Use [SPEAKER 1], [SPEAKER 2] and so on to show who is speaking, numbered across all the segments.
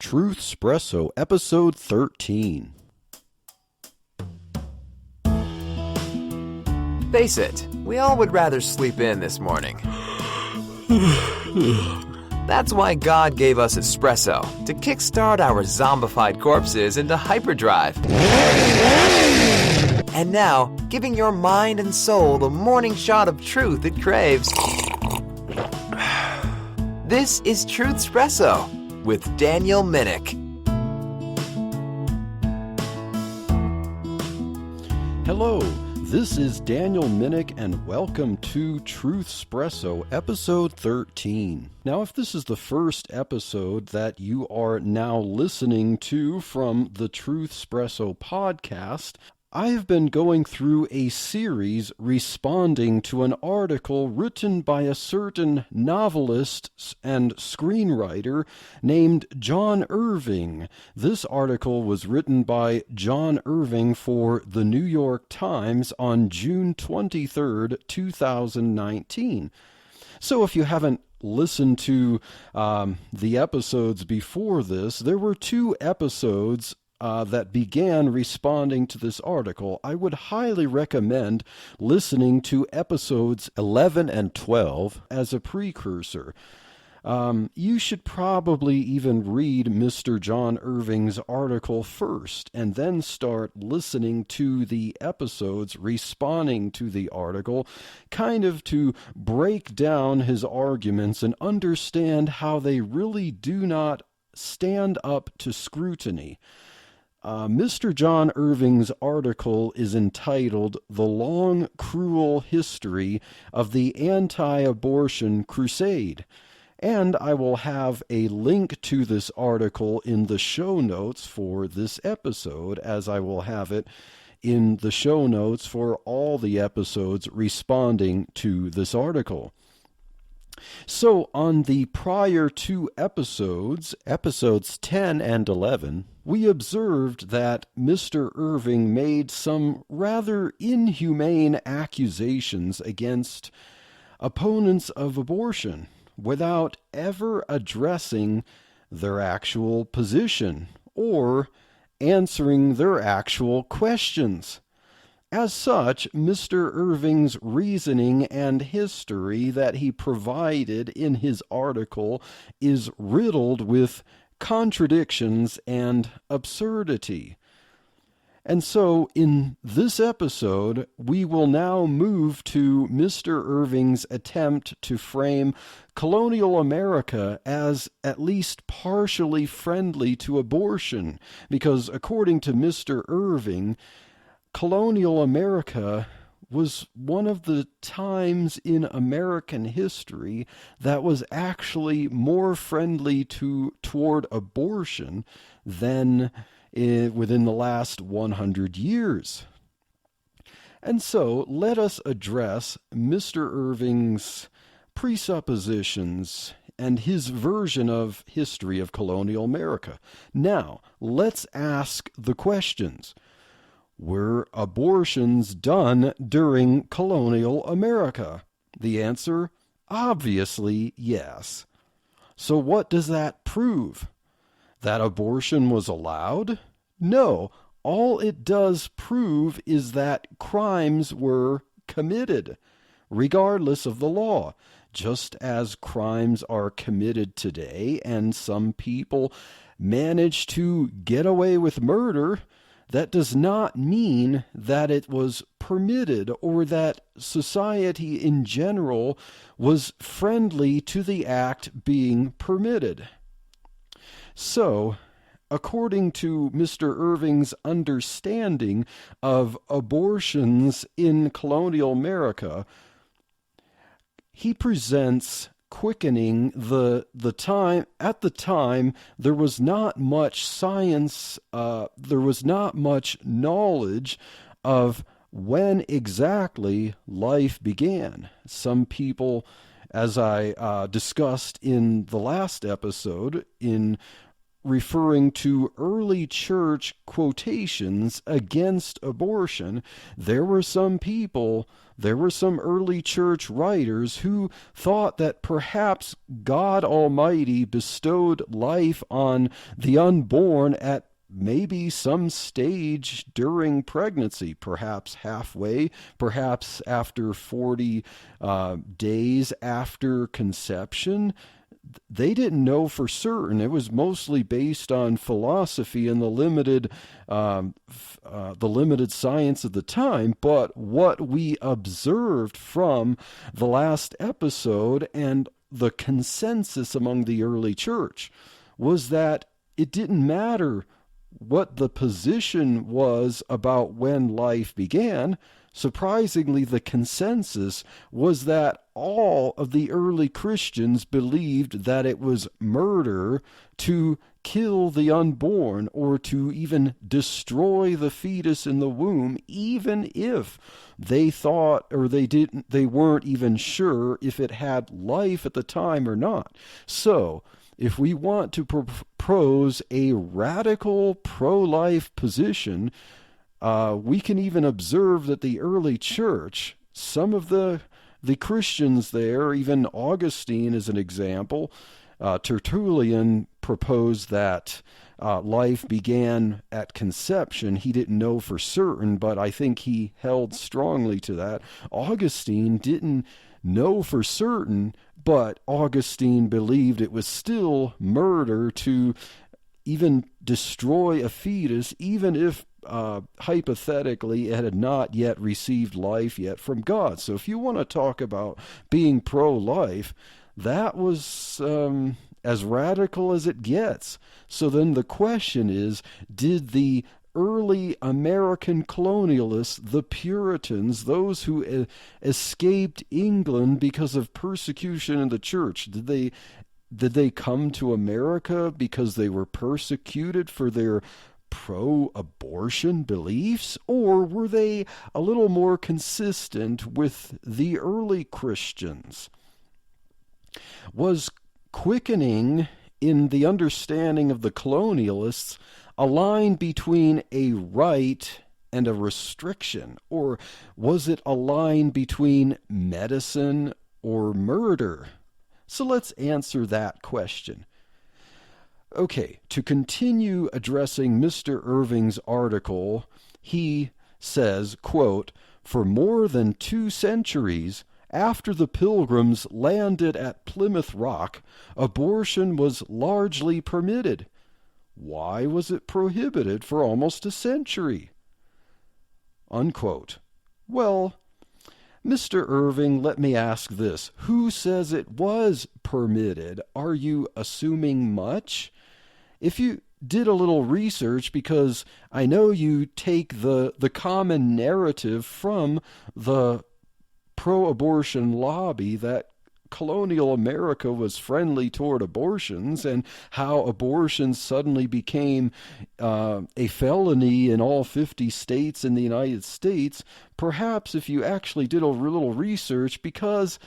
[SPEAKER 1] Truthspresso, episode 13.
[SPEAKER 2] Face it, we all would rather sleep in this morning. That's why God gave us espresso, to kickstart our zombified corpses into hyperdrive. And now, giving your mind and soul the morning shot of truth it craves. This is Truthspresso with Daniel Minnick.
[SPEAKER 1] Hello, this is Daniel Minnick, and welcome to Truthspresso, episode 13. Now, if this is the first episode that you are now listening to from the Truthspresso podcast, I have been going through a series responding to an article written by a certain novelist and screenwriter named John Irving. This article was written by John Irving for the New York Times on June 23rd, 2019. So if you haven't listened to the episodes before this, there were two episodes that began responding to this article. I would highly recommend listening to episodes 11 and 12 as a precursor. You should probably even read Mr. John Irving's article first and then start listening to the episodes responding to the article, kind of to break down his arguments and understand how they really do not stand up to scrutiny. Mr. John Irving's article is entitled "The Long, Cruel History of the Anti-Abortion Crusade," and I will have a link to this article in the show notes for this episode, as I will have it in the show notes for all the episodes responding to this article. So on the prior two episodes, episodes 10 and 11, we observed that Mr. Irving made some rather inhumane accusations against opponents of abortion without ever addressing their actual position or answering their actual questions. As such, Mr. Irving's reasoning and history that he provided in his article is riddled with contradictions and absurdity. And so, in this episode, we will now move to Mr. Irving's attempt to frame colonial America as at least partially friendly to abortion, because according to Mr. Irving, colonial America was one of the times in American history that was actually more friendly toward abortion than within the last 100 years. And so let us address Mr. Irving's presuppositions and his version of history of colonial America. Now, let's ask the questions. Were abortions done during colonial America? The answer, obviously, yes. So what does that prove? That abortion was allowed? No. All it does prove is that crimes were committed, regardless of the law. Just as crimes are committed today and some people manage to get away with murder, that does not mean that it was permitted or that society in general was friendly to the act being permitted. So, according to Mr. Irving's understanding of abortions in colonial America, he presents quickening the time. At the time, there was not much science, there was not much knowledge of when exactly life began. Some people, as I discussed in the last episode, in referring to early church quotations against abortion, there were some early church writers who thought that perhaps God Almighty bestowed life on the unborn at maybe some stage during pregnancy, perhaps halfway, perhaps after 40 days after conception. They didn't know for certain. It was mostly based on philosophy and the limited science of the time. But what we observed from the last episode and the consensus among the early church was that it didn't matter what the position was about when life began. Surprisingly, the consensus was that all of the early Christians believed that it was murder to kill the unborn or to even destroy the fetus in the womb, even if they thought or they weren't even sure if it had life at the time or not. So, if we want to propose a radical pro-life position, we can even observe that the early church, some of the Christians there, even Augustine as an example, Tertullian proposed that life began at conception. He didn't know for certain, but I think he held strongly to that. Augustine didn't know for certain, but Augustine believed it was still murder to even destroy a fetus, even if hypothetically it had not yet received life yet from God. So if you want to talk about being pro-life, that was as radical as it gets. So then the question is, did the early American colonialists, the Puritans, those who escaped England because of persecution in the church, did they come to America because they were persecuted for their pro-abortion beliefs, or were they a little more consistent with the early Christians? Was quickening in the understanding of the colonialists a line between a right and a restriction, or was it a line between medicine or murder? So let's answer that question. Okay, to continue addressing Mr. Irving's article, he says, quote, "For more than 2 centuries after the Pilgrims landed at Plymouth Rock, abortion was largely permitted. Why was it prohibited for almost a century?" Unquote. Well, Mr. Irving, let me ask this. Who says it was permitted? Are you assuming much? If you did a little research, because I know you take the common narrative from the pro-abortion lobby that colonial America was friendly toward abortions and how abortion suddenly became a felony in all 50 states in the United States. Perhaps if you actually did a little research, because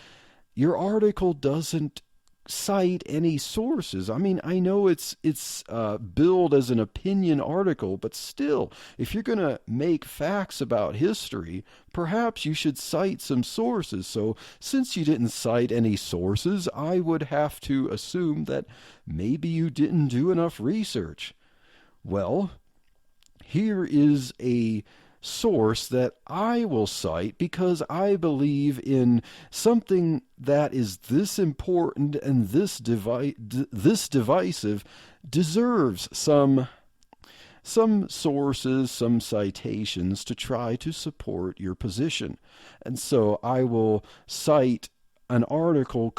[SPEAKER 1] your article doesn't cite any sources. I mean, I know it's billed as an opinion article, but still, if you're going to make facts about history, perhaps you should cite some sources. So since you didn't cite any sources, I would have to assume that maybe you didn't do enough research. Well, here is a source that I will cite because I believe in something that is this important and this divisive deserves some sources, some citations to try to support your position. And so I will cite an article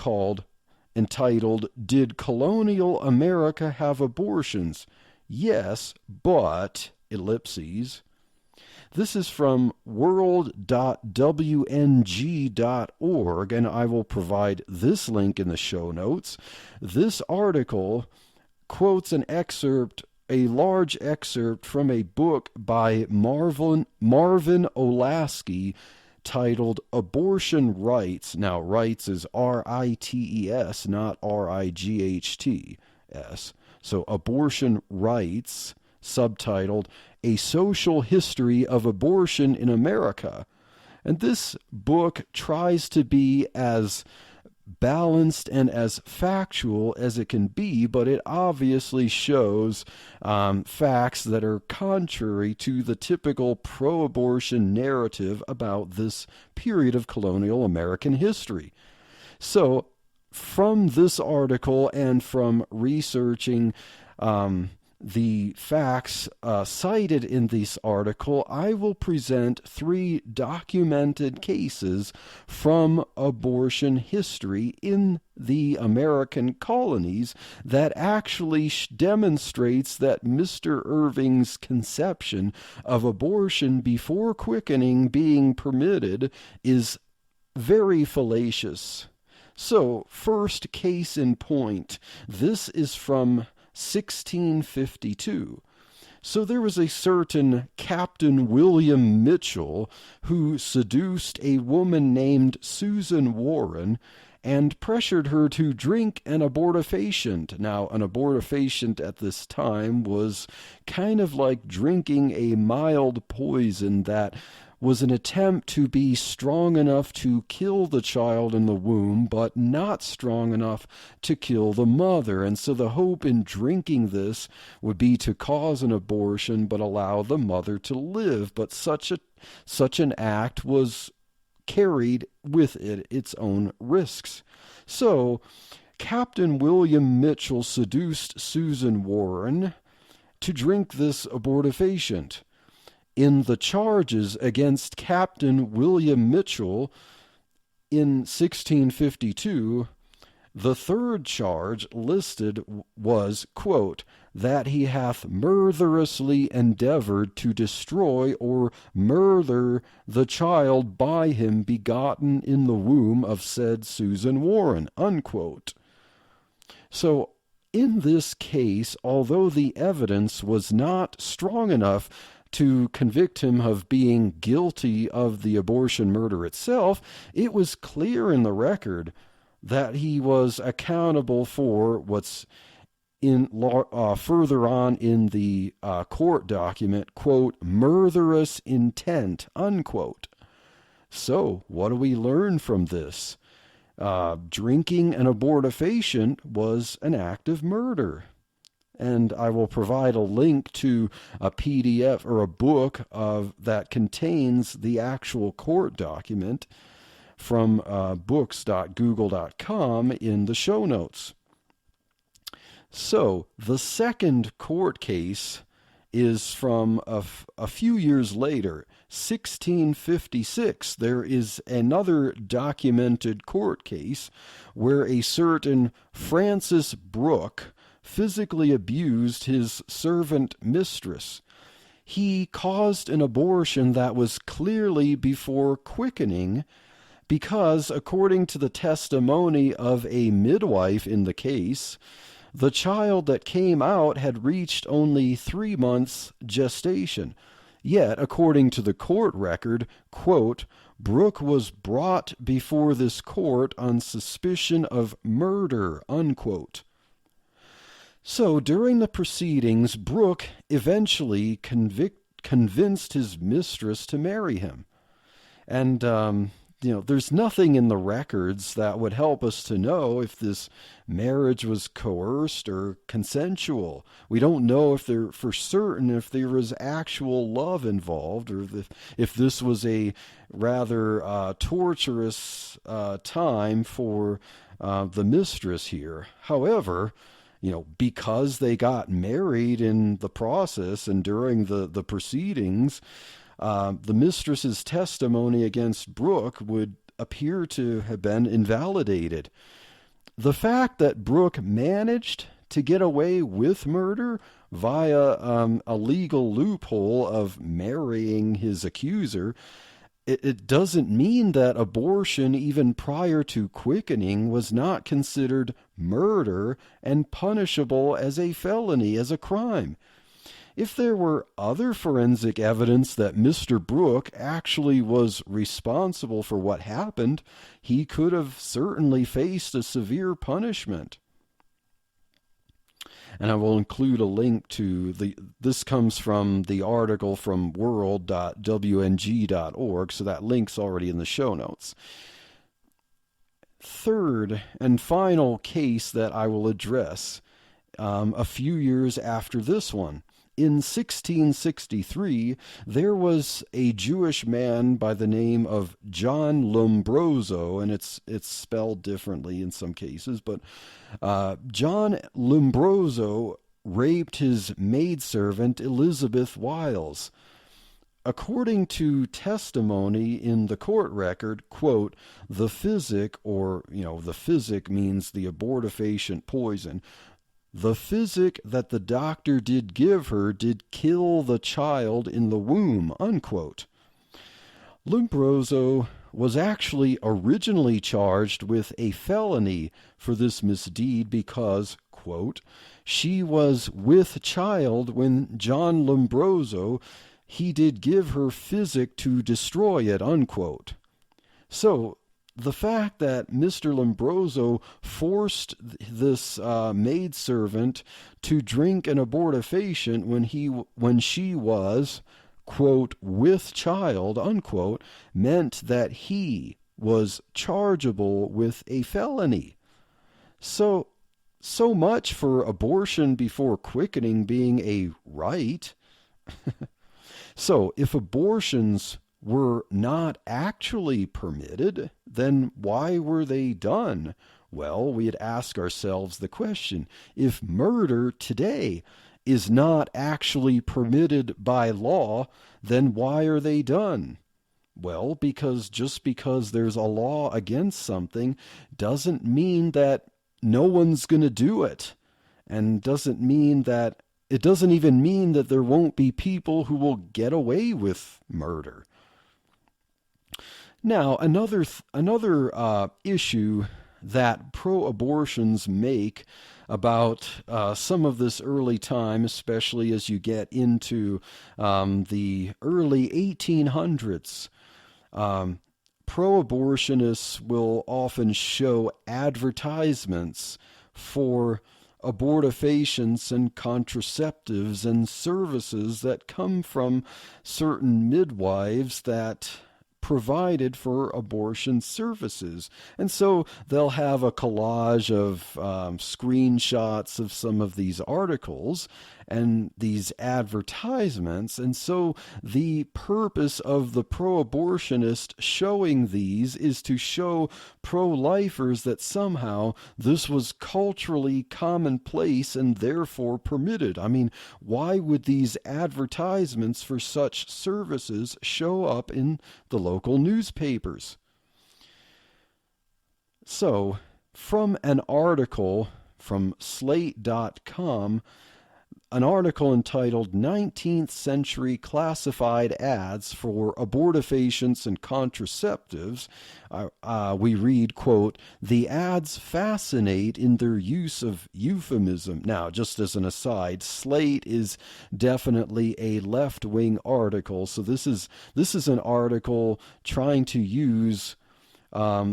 [SPEAKER 1] entitled, "Did Colonial America Have Abortions? Yes, but, ellipses." This is from world.wng.org, and I will provide this link in the show notes. This article quotes a large excerpt from a book by Marvin Olasky titled Abortion Rights. Now, rights is R-I-T-E-S, not R-I-G-H-T-S. So Abortion Rights, subtitled A Social History of Abortion in America. And this book tries to be as balanced and as factual as it can be, but it obviously shows facts that are contrary to the typical pro-abortion narrative about this period of colonial American history. So, from this article and from researching the facts cited in this article, I will present 3 documented cases from abortion history in the American colonies that actually demonstrates that Mr. Irving's conception of abortion before quickening being permitted is very fallacious. So, first case in point, this is from 1652. So there was a certain Captain William Mitchell who seduced a woman named Susan Warren and pressured her to drink an abortifacient. Now, an abortifacient at this time was kind of like drinking a mild poison that was an attempt to be strong enough to kill the child in the womb, but not strong enough to kill the mother. And so the hope in drinking this would be to cause an abortion, but allow the mother to live. But such an act was carried with it its own risks. So Captain William Mitchell seduced Susan Warren to drink this abortifacient. In the charges against Captain William Mitchell in 1652, the third charge listed was, quote, that he hath murderously endeavored to destroy or murder the child by him begotten in the womb of said Susan Warren, unquote. So, in this case, although the evidence was not strong enough to convict him of being guilty of the abortion murder itself, it was clear in the record that he was accountable for what's in further on in the court document, quote, murderous intent, unquote. So, what do we learn from this? Drinking an abortifacient was an act of murder. And I will provide a link to a PDF or a book that contains the actual court document from books.google.com in the show notes. So, the second court case is from a few years later, 1656. There is another documented court case where a certain Francis Brooke physically abused his servant mistress. He caused an abortion that was clearly before quickening because, according to the testimony of a midwife in the case, the child that came out had reached only 3 months gestation. Yet, according to the court record, quote, Brooke was brought before this court on suspicion of murder, unquote. So, during the proceedings, Brooke eventually convinced his mistress to marry him. And, there's nothing in the records that would help us to know if this marriage was coerced or consensual. We don't know if there was actual love involved, or if this was a rather torturous time for the mistress here. However, because they got married in the process and during the proceedings, the mistress's testimony against Brooke would appear to have been invalidated. The fact that Brooke managed to get away with murder via a legal loophole of marrying his accuser, it doesn't mean that abortion, even prior to quickening, was not considered murder and punishable as a felony, as a crime. If there were other forensic evidence that Mr. Brooke actually was responsible for what happened, he could have certainly faced a severe punishment. And I will include a link to this comes from the article from world.wng.org, so that link's already in the show notes. Third and final case that I will address a few years after this one. In 1663, there was a Jewish man by the name of John Lombroso, and it's spelled differently in some cases, but John Lombroso raped his maidservant Elizabeth Wiles. According to testimony in the court record, quote, the physic, or, the physic means the abortifacient poison, the physic that the doctor did give her did kill the child in the womb, unquote. Lombroso was actually originally charged with a felony for this misdeed because, quote, she was with child when John Lombroso, he did give her physic to destroy it, unquote. So, the fact that Mr. Lombroso forced this maidservant to drink an abortifacient when she was, quote, with child, unquote, meant that he was chargeable with a felony. So much for abortion before quickening being a right. So if abortions were not actually permitted, then why were they done? Well, we'd ask ourselves the question, if murder today is not actually permitted by law, then why are they done? Well, just because there's a law against something doesn't mean that no one's going to do it, and it doesn't even mean that there won't be people who will get away with murder. Now, another issue that pro-abortions make about some of this early time, especially as you get into the early 1800s, pro-abortionists will often show advertisements for abortifacients and contraceptives and services that come from certain midwives that provided for abortion services. And so they'll have a collage of screenshots of some of these articles and these advertisements. And so the purpose of the pro-abortionist showing these is to show pro-lifers that somehow this was culturally commonplace and therefore permitted. I mean, why would these advertisements for such services show up in the local newspapers? So, from an article from Slate.com, an article entitled 19th Century Classified Ads for Abortifacients and Contraceptives, we read, quote, the ads fascinate in their use of euphemism. Now, just as an aside, Slate is definitely a left-wing article, so this is an article trying to use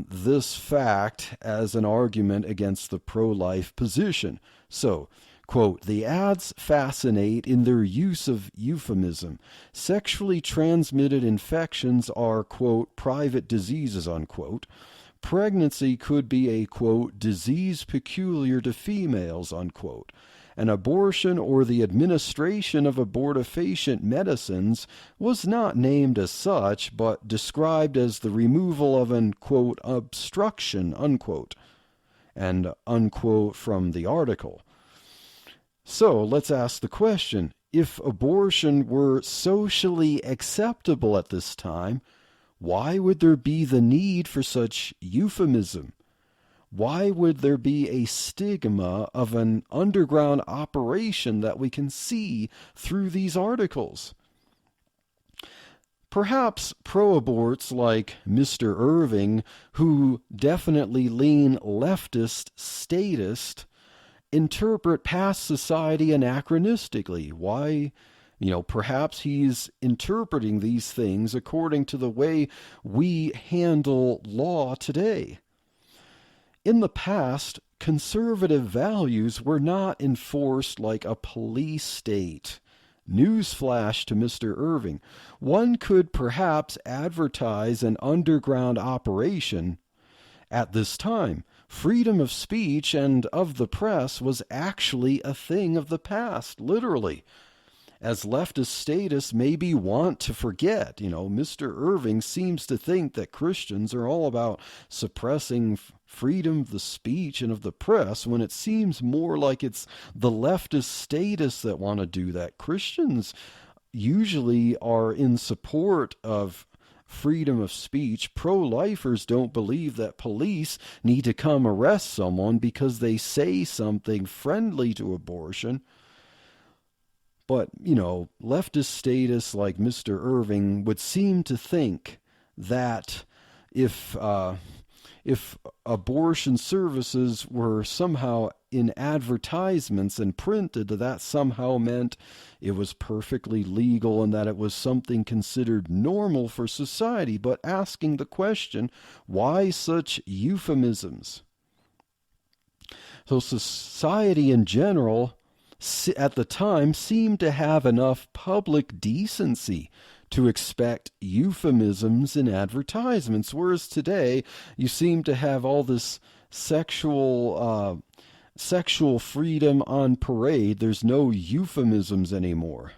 [SPEAKER 1] this fact as an argument against the pro-life position. So, quote, the ads fascinate in their use of euphemism. Sexually transmitted infections are, quote, private diseases, unquote. Pregnancy could be a, quote, disease peculiar to females, unquote. An abortion or the administration of abortifacient medicines was not named as such, but described as the removal of an, quote, obstruction, unquote, and unquote from the article. So let's ask the question, if abortion were socially acceptable at this time, why would there be the need for such euphemism? Why would there be a stigma of an underground operation that we can see through these articles? Perhaps pro-aborts like Mr. Irving, who definitely lean leftist, statist, interpret past society anachronistically. Why? Perhaps he's interpreting these things according to the way we handle law today. In the past, conservative values were not enforced like a police state. Newsflash to Mr. Irving. One could perhaps advertise an underground operation at this time. Freedom of speech and of the press was actually a thing of the past, literally. As leftist statists maybe want to forget, Mr. Irving seems to think that Christians are all about suppressing freedom of the speech and of the press, when it seems more like it's the leftist statists that want to do that. Christians usually are in support of freedom of speech. Pro-lifers don't believe that police need to come arrest someone because they say something friendly to abortion. But, leftist statists like Mr. Irving would seem to think that if abortion services were somehow in advertisements and printed, that somehow meant it was perfectly legal and that it was something considered normal for society. But asking the question, why such euphemisms? So society in general at the time seemed to have enough public decency to expect euphemisms in advertisements, whereas today you seem to have all this sexual freedom on parade. There's no euphemisms anymore.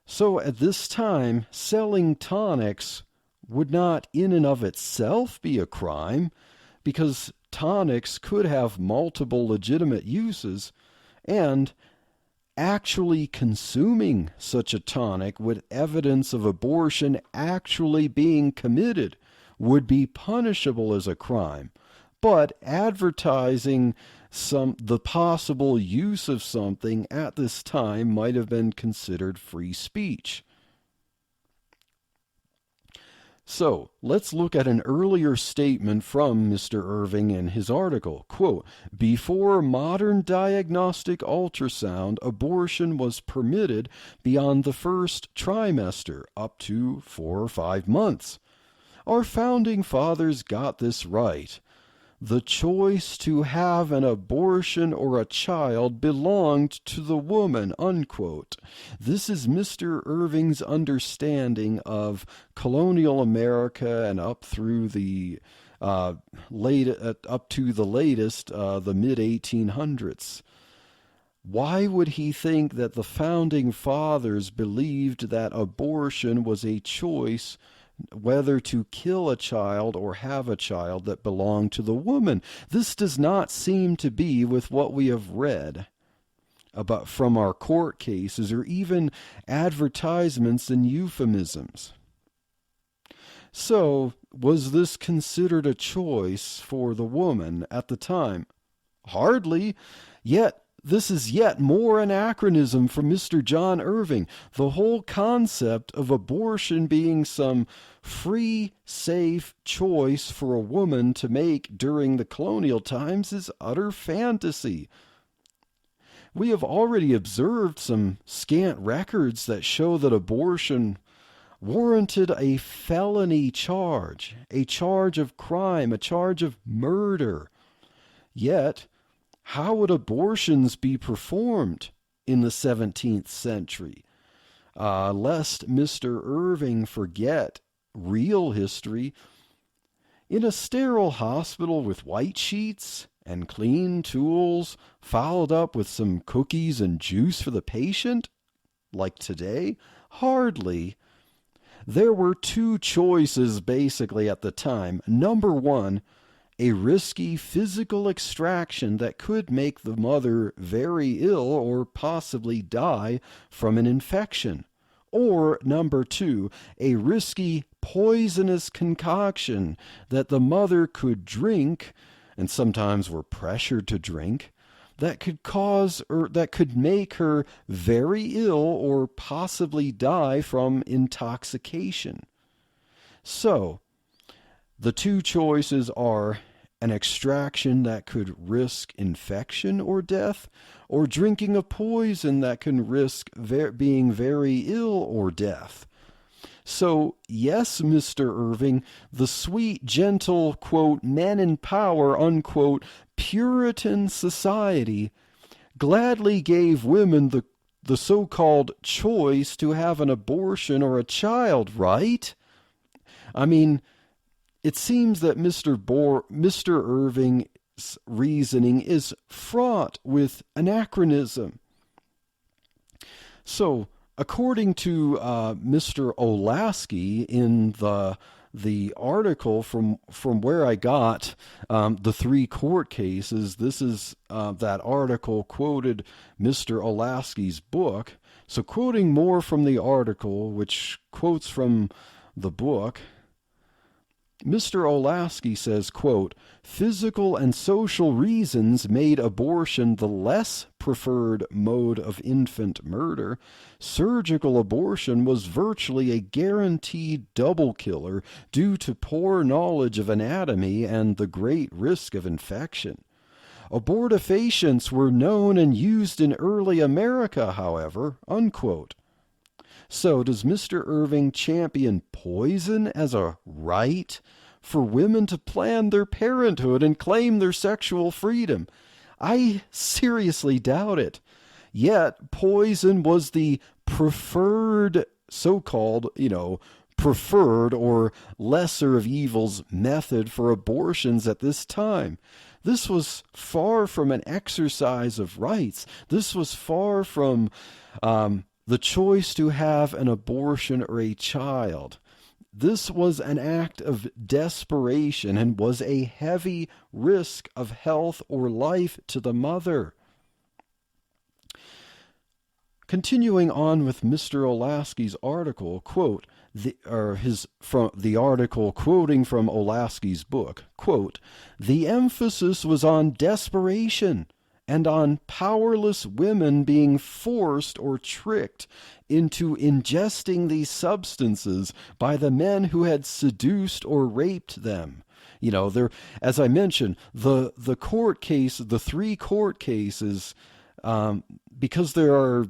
[SPEAKER 1] So at this time, selling tonics would not in and of itself be a crime, because tonics could have multiple legitimate uses, and actually consuming such a tonic with evidence of abortion actually being committed would be punishable as a crime. But advertising the possible use of something at this time might have been considered free speech. So, let's look at an earlier statement from Mr. Irving in his article. Quote, "Before modern diagnostic ultrasound, abortion was permitted beyond the first trimester, up to 4 or 5 months. Our founding fathers got this right. The choice to have an abortion or a child belonged to the woman," unquote. This is Mr. Irving's understanding of colonial America and up through the up to the latest, the mid-1800s. Why would he think that the founding fathers believed that abortion was a choice whether to kill a child or have a child that belonged to the woman? This does not seem to be with what we have read about from our court cases or even advertisements and euphemisms. So, was this considered a choice for the woman at the time? Hardly. Yet this is yet more anachronism from Mr. John Irving. The whole concept of abortion being some free, safe choice for a woman to make during the colonial times is utter fantasy. We have already observed some scant records that show that abortion warranted a felony charge, a charge of crime, a charge of murder. Yet, how would abortions be performed in the 17th century? Lest Mr. Irving forget real history, in a sterile hospital with white sheets and clean tools, followed up with some cookies and juice for the patient? Like today? Hardly. There were 2 choices basically at the time. Number 1, a risky physical extraction that could make the mother very ill or possibly die from an infection. Or number 2, a risky poisonous concoction that the mother could drink, and sometimes were pressured to drink, that could cause or that could make her very ill or possibly die from intoxication. So, the 2 choices are an extraction that could risk infection or death, or drinking a poison that can risk being very ill or death. So, yes, Mr. Irving, the sweet, gentle, quote, men in power, unquote, Puritan society gladly gave women the so-called choice to have an abortion or a child, right? I mean, it seems that Mr. Irving's reasoning is fraught with anachronism. So, according to Mr. Olasky in the article from where I got the 3 court cases, this is that article quoted Mr. Olasky's book. So, quoting more from the article, which quotes from the book, Mr. Olasky says, quote, "Physical and social reasons made abortion the less preferred mode of infant murder. Surgical abortion was virtually a guaranteed double killer due to poor knowledge of anatomy and the great risk of infection. Abortifacients were known and used in early America, however," unquote. So does Mr. Irving champion poison as a right for women to plan their parenthood and claim their sexual freedom? I seriously doubt it. Yet poison was the preferred, so-called, preferred or lesser of evils method for abortions at this time. This was far from an exercise of rights. This was far from the choice to have an abortion or a child. This was an act of desperation and was a heavy risk of health or life to the mother. Continuing on with Mr. Olasky's article, quote, from the article quoting from Olasky's book, quote, "The emphasis was on desperation and on powerless women being forced or tricked into ingesting these substances by the men who had seduced or raped them." As I mentioned, the court case, the 3 court cases, because there are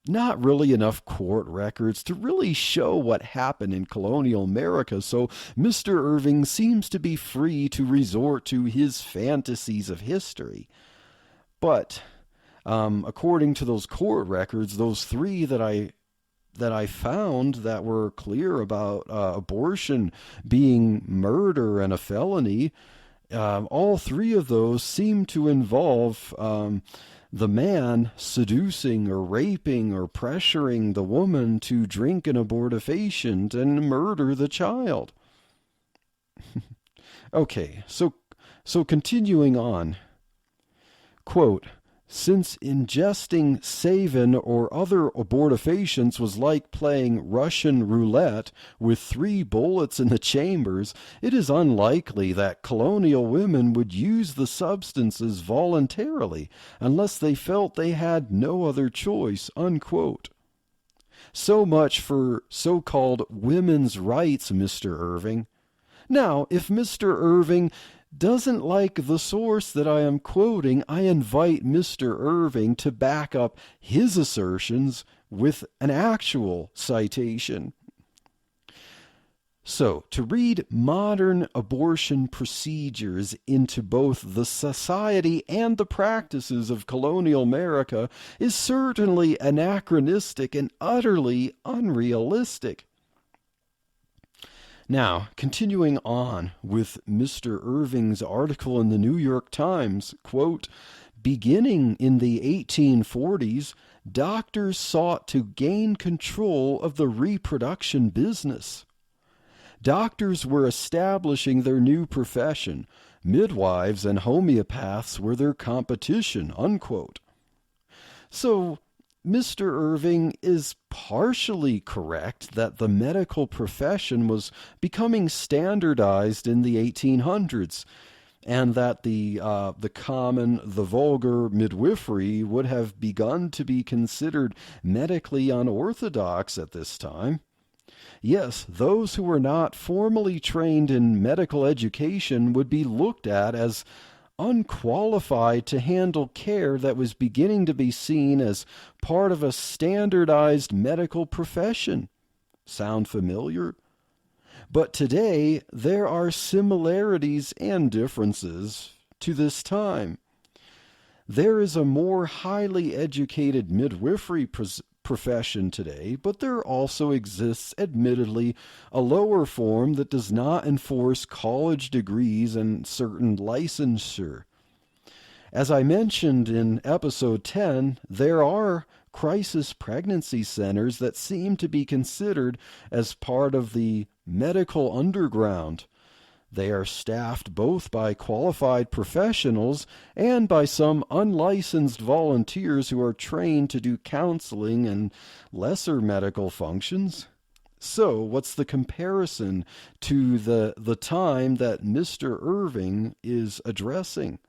[SPEAKER 1] not really enough court records to really show what happened in colonial America, so Mr. Irving seems to be free to resort to his fantasies of history. But according to those court records, those 3 that I found that were clear about abortion being murder and a felony, all 3 of those seem to involve the man seducing or raping or pressuring the woman to drink an abortifacient and murder the child. Okay, so continuing on, quote, "Since ingesting Savin or other abortifacients was like playing Russian roulette with 3 bullets in the chambers, it is unlikely that colonial women would use the substances voluntarily unless they felt they had no other choice," unquote. So much for so-called women's rights, Mr. Irving. Now, if Mr. Irving doesn't like the source that I am quoting, I invite Mr. Irving to back up his assertions with an actual citation. So, to read modern abortion procedures into both the society and the practices of colonial America is certainly anachronistic and utterly unrealistic. Now, continuing on with Mr. Irving's article in the New York Times, quote, "Beginning in the 1840s, doctors sought to gain control of the reproduction business. Doctors were establishing their new profession. Midwives and homeopaths were their competition," unquote. So, Mr. Irving is partially correct that the medical profession was becoming standardized in the 1800s, and that the vulgar midwifery would have begun to be considered medically unorthodox at this time. Yes, those who were not formally trained in medical education would be looked at as unqualified to handle care that was beginning to be seen as part of a standardized medical profession. Sound familiar? But today, there are similarities and differences, to this time. There is a more highly educated midwifery profession today, but there also exists, admittedly, a lower form that does not enforce college degrees and certain licensure. As I mentioned in episode 10, there are crisis pregnancy centers that seem to be considered as part of the medical underground. They are staffed both by qualified professionals and by some unlicensed volunteers who are trained to do counseling and lesser medical functions. So, what's the comparison to the time that Mr. Irving is addressing?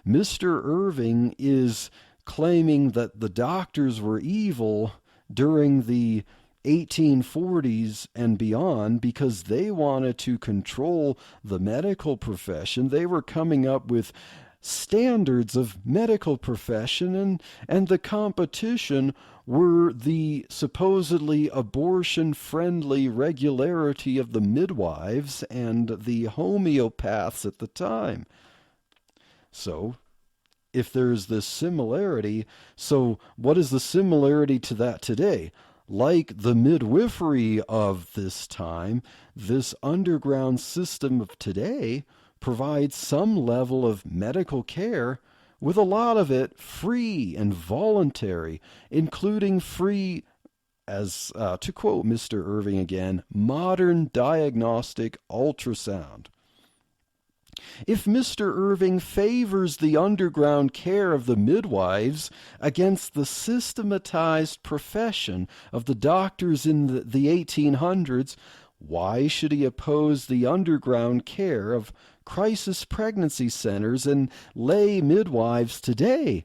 [SPEAKER 1] Mr. Irving is claiming that the doctors were evil during the 1840s and beyond because they wanted to control the medical profession. They were coming up with standards of medical profession, and the competition were the supposedly abortion-friendly regularity of the midwives and the homeopaths at the time. So, if there's this similarity, so what is the similarity to that today? Like the midwifery of this time, this underground system of today provides some level of medical care, with a lot of it free and voluntary, including free, as to quote Mr. Irving again, modern diagnostic ultrasound. If Mr. Irving favors the underground care of the midwives against the systematized profession of the doctors in the 1800s, why should he oppose the underground care of crisis pregnancy centers and lay midwives today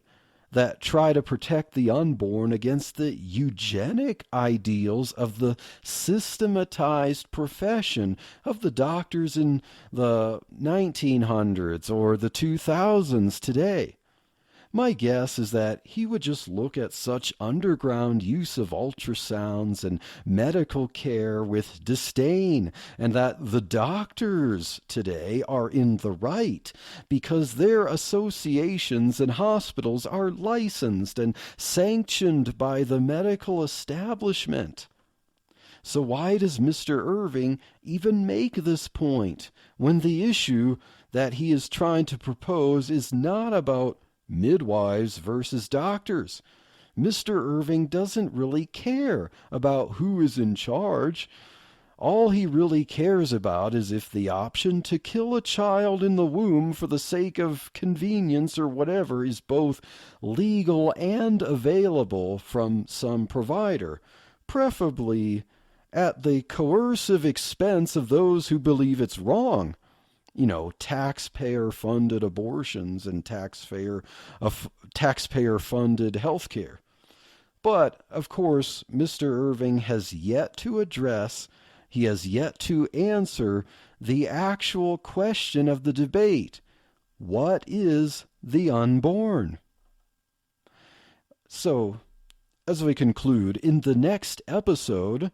[SPEAKER 1] that try to protect the unborn against the eugenic ideals of the systematized profession of the doctors in the 1900s or the 2000s today? My guess is that he would just look at such underground use of ultrasounds and medical care with disdain, and that the doctors today are in the right because their associations and hospitals are licensed and sanctioned by the medical establishment. So why does Mr. Irving even make this point when the issue that he is trying to propose is not about midwives versus doctors? Mr. Irving doesn't really care about who is in charge. All he really cares about is if the option to kill a child in the womb for the sake of convenience or whatever is both legal and available from some provider, preferably at the coercive expense of those who believe it's wrong. You know, taxpayer-funded abortions and taxpayer-funded health care. But, of course, Mr. Irving has yet to address, he has yet to answer the actual question of the debate. What is the unborn? So, as we conclude, in the next episode,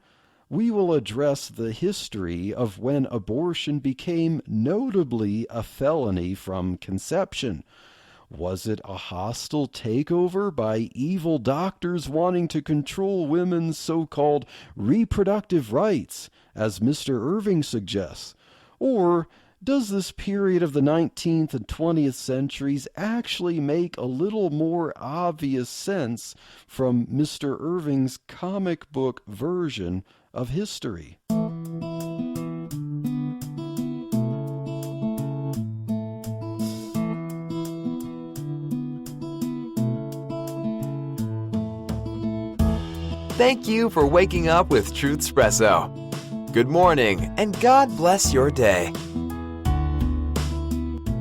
[SPEAKER 1] we will address the history of when abortion became notably a felony from conception. Was it a hostile takeover by evil doctors wanting to control women's so-called reproductive rights, as Mr. Irving suggests? Or does this period of the 19th and 20th centuries actually make a little more obvious sense from Mr. Irving's comic book version of history?
[SPEAKER 2] Thank you for waking up with Truthspresso. Good morning, and God bless your day.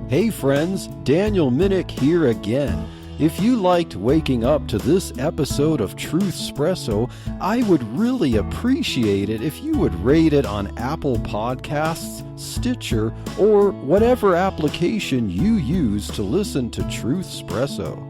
[SPEAKER 1] Hey friends, Daniel Minnick here again. If you liked waking up to this episode of Truthspresso, I would really appreciate it if you would rate it on Apple Podcasts, Stitcher, or whatever application you use to listen to Truthspresso.